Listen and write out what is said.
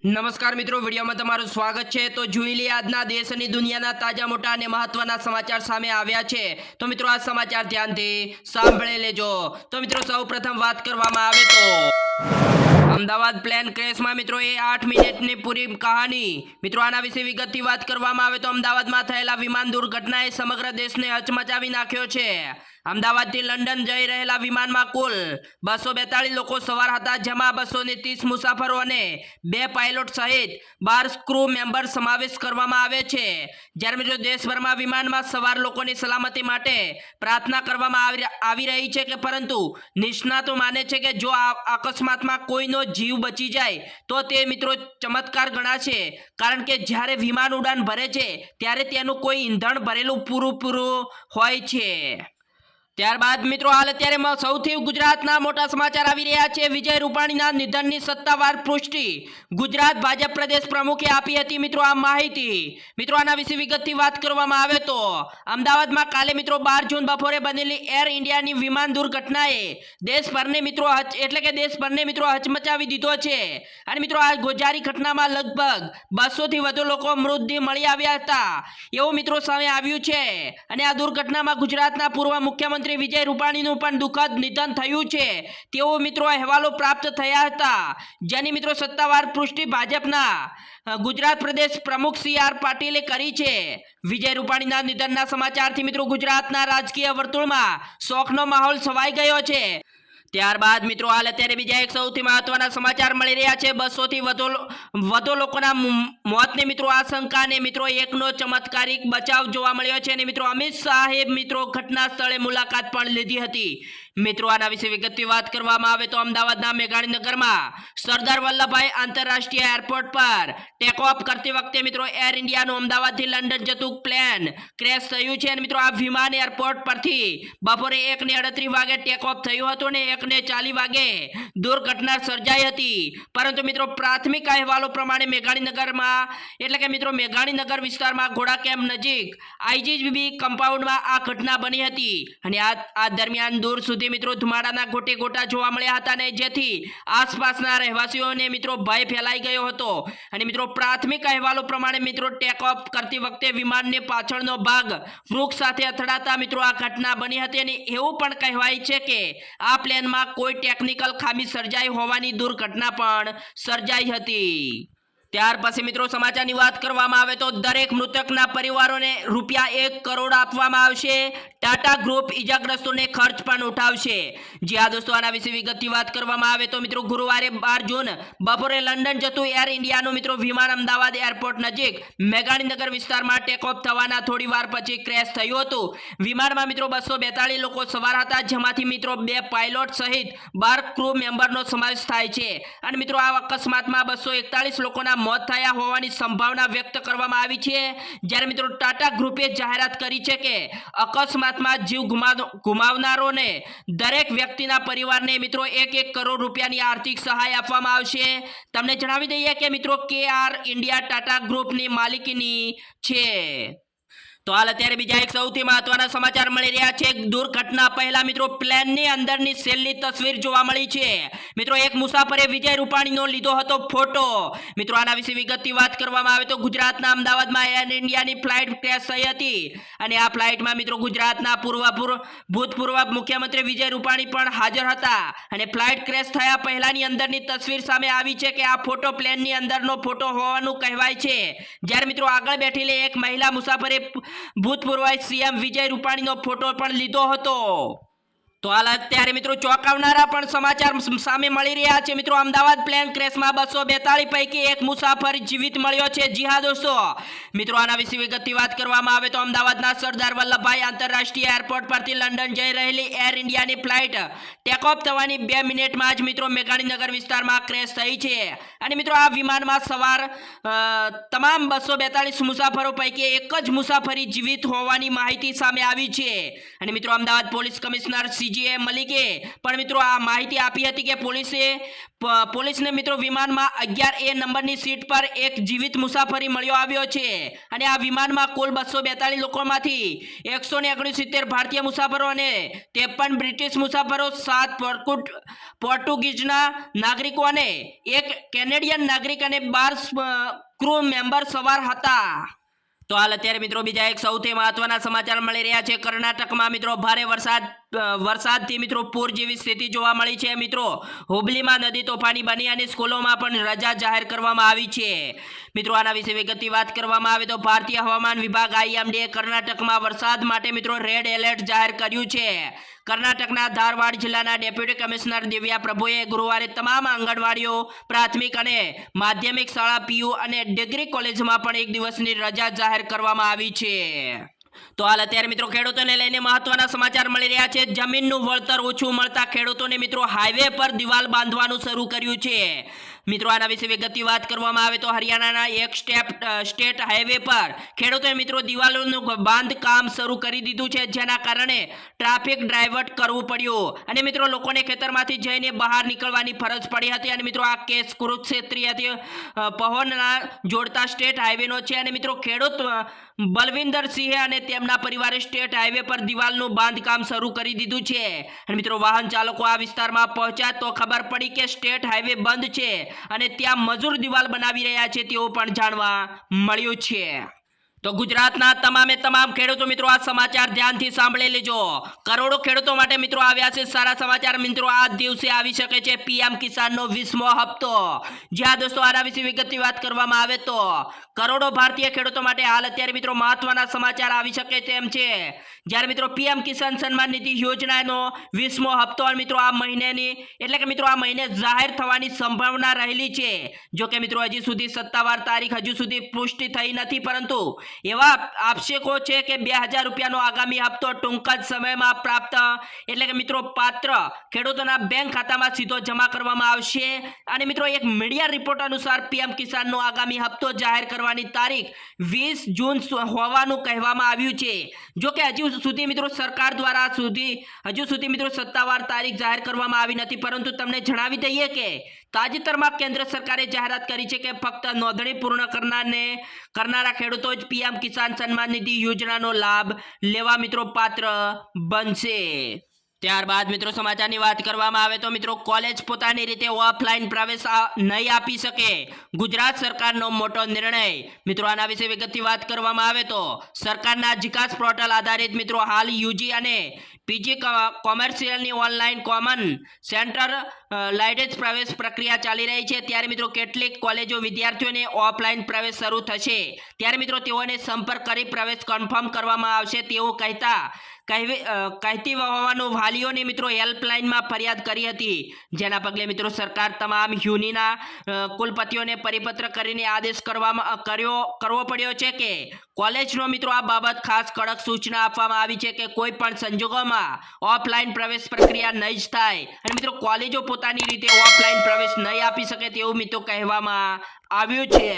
નમસ્કાર મિત્રો, વિડીયોમાં તમારું સ્વાગત છે। તો જોઈ લઈએ આજના દેશ અને દુનિયાના તાજા મોટા અને મહત્વના સમાચાર સામે આવ્યા છે। તો મિત્રો આ સમાચાર ધ્યાનથી સાંભળી લેજો। તો મિત્રો સૌપ્રથમ વાત કરવામાં આવે તો અમદાવાદ પ્લેન ક્રેશમાં મિત્રો એ 8 મિનિટની પૂરી કહાની। મિત્રો આના વિશે વિગતથી વાત કરવામાં આવે તો અમદાવાદમાં થયેલા વિમાન દુર્ઘટનાએ સમગ્ર દેશને હચમચાવી નાખ્યો છે। અમદાવાદથી લંડન જઈ રહેલા વિમાનમાં કુલ 242 લોકો સવાર હતા, જેમાં 230 મુસાફરો અને 2 પાયલોટ સહિત 12 ક્રૂ મેમ્બર સમાવેશ કરવામાં આવે છે। જ્યારે મિત્રો દેશભરમાં વિમાનમાં સવાર લોકોની સલામતી માટે પ્રાર્થના કરવામાં આવી રહી છે કે પરંતુ નિષ્ણાતો માને છે કે જો આ અકસ્માતમાં કોઈનો જીવ બચી જાય તો તે મિત્રો ચમત્કાર ગણાશે, કારણ કે જ્યારે વિમાન ઉડાન ભરે છે ત્યારે તેનું કોઈ ઈંધણ ભરેલું પૂરું હોય છે। ત્યારબાદ મિત્રો હાલ અત્યારે સૌથી ગુજરાતના મોટા સમાચાર આવી રહ્યા છે। વિજય રૂપાણીના નિધનની સત્તાવાર પુષ્ટિ ગુજરાત ભાજપ પ્રદેશ પ્રમુખે આપી હતી મિત્રો આ માહિતી। મિત્રો આના વિશે વિગતથી વાત કરવામાં આવે તો અમદાવાદમાં કાલે મિત્રો 12 જૂન બપોરે બનેલી એર ઇન્ડિયાની વિમાન દુર્ઘટનાએ દેશભરને મિત્રો હચમચાવી દીધો છે। અને મિત્રો આ ગોજારી ઘટનામાં લગભગ 200 થી વધુ લોકો મૃતદેહ મળી આવ્યા હતા એવું મિત્રો સામે આવ્યું છે। અને આ દુર્ઘટનામાં ગુજરાતના પૂર્વ મુખ્યમંત્રી વિજય રૂપાણીનું પણ દુઃખદ નિધન થયું છે તેવો મિત્રો અહેવાલો પ્રાપ્ત થયા હતા, જેની મિત્રો સત્તાવાર પુષ્ટિ ભાજપના ગુજરાત પ્રદેશ પ્રમુખ CR પાટીલે કરી છે। વિજય રૂપાણીના નિધનના સમાચારથી મિત્રો ગુજરાતના રાજકીય વર્તુળમાં શોકનો માહોલ છવાઈ ગયો છે। ત્યારબાદ મિત્રો હાલ અત્યારે બીજા એક સૌથી મહત્વના સમાચાર મળી રહ્યા છે। 200 થી વધુ લોકોના મોતની મિત્રો આશંકા અને મિત્રો એકનો ચમત્કારિક બચાવ જોવા મળ્યો છે। અને મિત્રો અમિત શાહે મિત્રો ઘટના સ્થળે મુલાકાત પણ લીધી હતી। મિત્રો આના વિશે વિગતથી વાત કરવામાં આવે તો અમદાવાદના મેઘાણીનગરમાં સરદાર વલ્લભભાઈ આંતરરાષ્ટ્રીય એરપોર્ટ પર ટેક ઓફ કરતી વખતે મિત્રો એર ઇન્ડિયાનું અમદાવાદથી લંડન જતું પ્લેન ક્રેશ થયું છે। અને મિત્રો આ વિમાન એરપોર્ટ પરથી બપોરે 1:38 વાગે ટેક ઓફ થયું હતું અને 1:40 વાગે દુર્ઘટના સર્જાઈ હતી। પરંતુ મિત્રો પ્રાથમિક અહેવાલો પ્રમાણે મેઘાણીનગર વિસ્તારમાં ઘોડા કેમ્પ નજીક IGB કમ્પાઉન્ડમાં આ ઘટના બની હતી। અને આ દરમિયાન દૂર સુધી મિત્રો ધુમાડાના ગોટે ગોટા જોવા મળ્યા હતા અને જેથી આસપાસના રહેવાસીઓને મિત્રો ભય ફેલાઈ ગયો હતો। અને મિત્રો પ્રાથમિક અહેવાલો પ્રમાણે મિત્રો ટેક ઓફ કરતી વખતે વિમાનને પાછળનો ભાગ વૃક્ષ સાથે અથડાતા મિત્રો આ ઘટના બની હતી। અને એવું પણ કહેવાય છે કે આ પ્લેનમાં કોઈ ટેકનિકલ ખામી સર્જાઈ હોવાની દુર્ઘટના પણ સર્જાઈ હતી। ત્યાર પછી મિત્રો સમાચારની વાત કરવામાં આવે તો દરેક મૃતકના પરિવારોને ₹1 કરોડ આપવામાં આવશે। ટાટા ગ્રુપ ઈજાગ્રસ્તોને ખર્ચ પણ ઉઠાવશે। જી હા દોસ્તો, આના વિશે વિગતથી વાત કરવામાં આવે તો મિત્રો ગુરુવારે 12 જૂન બપોરે લંડન જતું એર ઇન્ડિયાનું મિત્રો વિમાન અમદાવાદ એરપોર્ટ નજીક મેઘાણીનગર વિસ્તારમાં ટેક ઓફ થવાના થોડી વાર પછી ક્રેશ થયું હતું। વિમાનમાં મિત્રો 242 લોકો સવાર હતા, જેમાંથી મિત્રો 2 પાયલોટ સહિત 12 ક્રૂ મેમ્બરનો સમાવેશ થાય છે। અને મિત્રો આ અકસ્માતમાં 241 લોકોના મોત થયા હોવાની સંભાવના વ્યક્ત કરવામાં આવી છે। જ્યારે મિત્રો ટાટા ગ્રુપે જાહેરાત કરી છે કે અકસ્માતમાં જીવ ગુમાવનારોને દરેક વ્યક્તિના પરિવારને મિત્રો 1 કરોડ રૂપિયાની આર્થિક સહાય આપવામાં આવશે। તમને જણાવી દઈએ કે મિત્રો KR ઇન્ડિયા ટાટા ગ્રુપની માલિકીની છે। તો હાલ અત્યારે બીજા એક સૌથી મહત્વના સમાચાર મળી રહ્યા છે। દુર્ઘટના પહેલા મિત્રો પ્લેનની અંદરની છેલ્લી તસવીર જોવા મળી છે। મિત્રો એક મુસાફરે વિજય રૂપાણીનો લીધો હતો ફોટો। મિત્રો આના વિશે વિગતથી વાત કરવામાં આવે તો ગુજરાતના અમદાવાદમાં એર ઇન્ડિયાની ફ્લાઇટ ક્રેશ થઈ હતી અને આ ફ્લાઇટમાં મિત્રો ગુજરાતના ભૂતપૂર્વ મુખ્યમંત્રી વિજય રૂપાણી પણ હાજર હતા। અને ફ્લાઇટ ક્રેશ થયા પહેલાની અંદરની તસવીર સામે આવી છે કે આ ફોટો પ્લેનની અંદરનો ફોટો હોવાનું કહેવાય છે। જ્યારે મિત્રો આગળ બેઠેલી એક મહિલા મુસાફરે ભૂતપૂર્વ CM વિજય રૂપાણીનો ફોટો પણ લીધો હતો। તો હાલ અત્યારે મિત્રો ચોંકાવનારા પણ સમાચાર સામે મળી રહ્યા છે। મિત્રો અમદાવાદ પ્લેન ક્રેશમાં 242 પૈકી એક મુસાફર જીવિત મળ્યો છે। જી હા દોસ્તો, મિત્રો આના વિશે વિગતથી વાત કરવામાં આવે તો અમદાવાદના સરદાર વલ્લભભાઈ આંતરરાષ્ટ્રીય એરપોર્ટ પરથી લંડન જઈ રહેલી એર ઇન્ડિયાની ફ્લાઇટ ટેક ઓફ થવાની 2 મિનિટમાં જ મિત્રો મેઘાણીનગર વિસ્તારમાં ક્રેશ થઈ છે। અને મિત્રો આ વિમાનમાં સવાર તમામ 242 મુસાફરો પૈકી એક જ મુસાફરી જીવિત હોવાની માહિતી સામે આવી છે। અને મિત્રો અમદાવાદ પોલીસ કમિશનર CJ ડીજીએ મલિકે પણ મિત્રો આ માહિતી આપી હતી કે પોલીસને મિત્રો વિમાનમાં 11A નંબરની સીટ પર એક જીવિત મુસાફરી મળ્યો આવ્યો છે અને આ વિમાનમાં કુલ 242 લોકોમાંથી 169 ભારતીય મુસાફરો અને 53 બ્રિટિશ મુસાફરો, 7 પોર્ટુગીઝના નાગરિકો અને એક કેનેડિયન નાગરિક અને 12 ક્રૂ મેમ્બર સવાર હતા. તો હાલ અત્યારે મિત્રો બીજા એક સૌથી મહત્વના સમાચાર મળી રહ્યા છે. કર્ણાટકમાં મિત્રો ભારે વરસાદથી મિત્રો પૂર જેવી સ્થિતિ જોવા મળી છે. મિત્રો હુબલીમાં નદી તોફાની બની અને સ્કૂલોમાં પણ રજા જાહેર કરવામાં આવી છે. મિત્રો આના વિશે વિગતની વાત કરવામાં આવે તો ભારતીય હવામાન વિભાગ IMDએ કર્ણાટકમાં વરસાદ માટે મિત્રો રેડ એલર્ટ જાહેર કર્યું છે. કર્ણાટકના ધારવાડ જિલ્લાના ડેપ્યુટી કમિશનર દિવ્યા પ્રભુએ ગુરુવારે તમામ આંગણવાડીઓ, પ્રાથમિક અને માધ્યમિક શાળા, PU અને ડિગ્રી કોલેજમાં પણ એક દિવસની રજા જાહેર કરવામાં આવી છે. તો હાલ અત્યારે મિત્રો ખેડૂતોને લઈને મહત્વના સમાચાર મળી રહ્યા છે. જમીનનું વળતર ઓછું મળતા ખેડૂતોને મિત્રો હાઈવે પર દિવાલ બાંધવાનું શરૂ કર્યું છે. મિત્રો આના વિશે વિગતની વાત કરવામાં આવે તો હરિયાણાના એક સ્ટેટ હાઈવે પર ખેડૂતોએ મિત્રો દિવાલોનું બાંધકામ શરૂ કરી દીધું છે, જેના કારણે ટ્રાફિક ડાયવર્ટ કરવું પડ્યું અને મિત્રો લોકોને ખેતરમાંથી જઈને બહાર નીકળવાની ફરજ પડી હતી. અને મિત્રો આ કેસ કુરુક્ષેત્રીથી પહોના જોડતા સ્ટેટ હાઈવેનો છે અને મિત્રો ખેડૂત બલવિંદર સિંહે અને તેમના પરિવારે સ્ટેટ હાઈવે પર દિવાલનું બાંધકામ શરૂ કરી દીધું છે. અને મિત્રો વાહન ચાલકો આ વિસ્તારમાં પહોંચ્યા તો ખબર પડી કે સ્ટેટ હાઈવે બંધ છે અને ત્યાં મજૂર દિવાલ બનાવી રહ્યા છે તેવું પણ જાણવા મળ્યું છે. તો ગુજરાતના તમામ ખેડૂતો મિત્રો આ સમાચાર ધ્યાનથી સાંભળી લેજો. કરોડો ખેડૂતો માટે મિત્રો આવ્યા છે સારા સમાચાર. મિત્રો આ દિવસે આવી શકે છે PM કિસાનનો 20મો હપ્તો. જ્યાં દોસ્તો આના વિશે વિગતની વાત કરવામાં આવે તો કરોડો ભારતીય ખેડૂતો માટે હાલ અત્યારે મિત્રો મહત્વના સમાચાર આવી શકે તેમ છે. જ્યારે મિત્રો PM કિસાન સન્માન નિધિ યોજનાનો 20મો હપ્તો મિત્રો આ મહિને જાહેર થવાની સંભાવના રહેલી છે. જો કે મિત્રો હજી સુધી સત્તાવાર તારીખ હજુ સુધી પુષ્ટિ થઈ નથી, પરંતુ એવા આક્ષેપો છે કે 2000 રૂપિયાનો આગામી હપ્તો ટૂંક જ સમયમાં પ્રાપ્ત મિત્રો પાત્ર ખેડૂતોના બેંક ખાતામાં સીધો જમા કરવામાં આવશે. અને મિત્રો એક મીડિયા રિપોર્ટ અનુસાર PM કિસાનનો આગામી હપ્તો જાહેર કરવાની તારીખ 20 જૂન હોવાનું કહેવામાં આવ્યું છે. જો કે હજુ સુધી મિત્રો સરકાર દ્વારા હજુ સુધી મિત્રો સત્તાવાર તારીખ જાહેર કરવામાં આવી નથી, પરંતુ તમને જણાવી દઈએ કે તાજેતરમાં કેન્દ્ર સરકારે જાહેરાત કરી છે કે ફક્ત નોંધણી પૂર્ણ કરનારા ખેડૂતો જ PM કિસાન સન્માન નિધિ યોજનાનો લાભ લેવા મિત્રો પાત્ર બનશે. ત્યારબાદ મિત્રો સમાચારની વાત કરવામાં આવે તો મિત્રો કોલેજ પોતાની રીતે ઓફલાઈન પ્રવેશ નહીં આપી શકે, ગુજરાત સરકારનો મોટો નિર્ણય. મિત્રો આના વિશે વિગતથી વાત કરવામાં આવે તો સરકારના જીકાસ પોર્ટલ આધારિત મિત્રો હાલ UG અને PG કોમર્શિયલની ઓનલાઈન કોમન સેન્ટર લાઇટેજ પ્રવેશ પ્રક્રિયા ચાલી રહી છે. ત્યારે મિત્રો કેટલીક કોલેજો વિદ્યાર્થીઓને ઓફલાઈન પ્રવેશ શરૂ થશે ત્યારે મિત્રો તેઓને સંપર્ક કરી પ્રવેશ કન્ફર્મ કરવામાં આવશે તેવું કહેતી હોવાનું વાલીઓની મિત્રો હેલ્પલાઇનમાં ફરિયાદ કરી હતી. જેના પગલે મિત્રો સરકાર તમામ યુનિના કુલપતિઓને પરિપત્ર કરીને આદેશ કરવો પડ્યો છે કે કોલેજનો મિત્રો આ બાબત ખાસ કડક સૂચના આપવામાં આવી છે કે કોઈ પણ સંજોગોમાં ઓફલાઈન પ્રવેશ પ્રક્રિયા નહીં જ થાય અને મિત્રો કોલેજો પોતાની રીતે ઓફલાઈન પ્રવેશ નહીં આપી શકે તેવું મિત્રો કહેવામાં આવ્યું છે.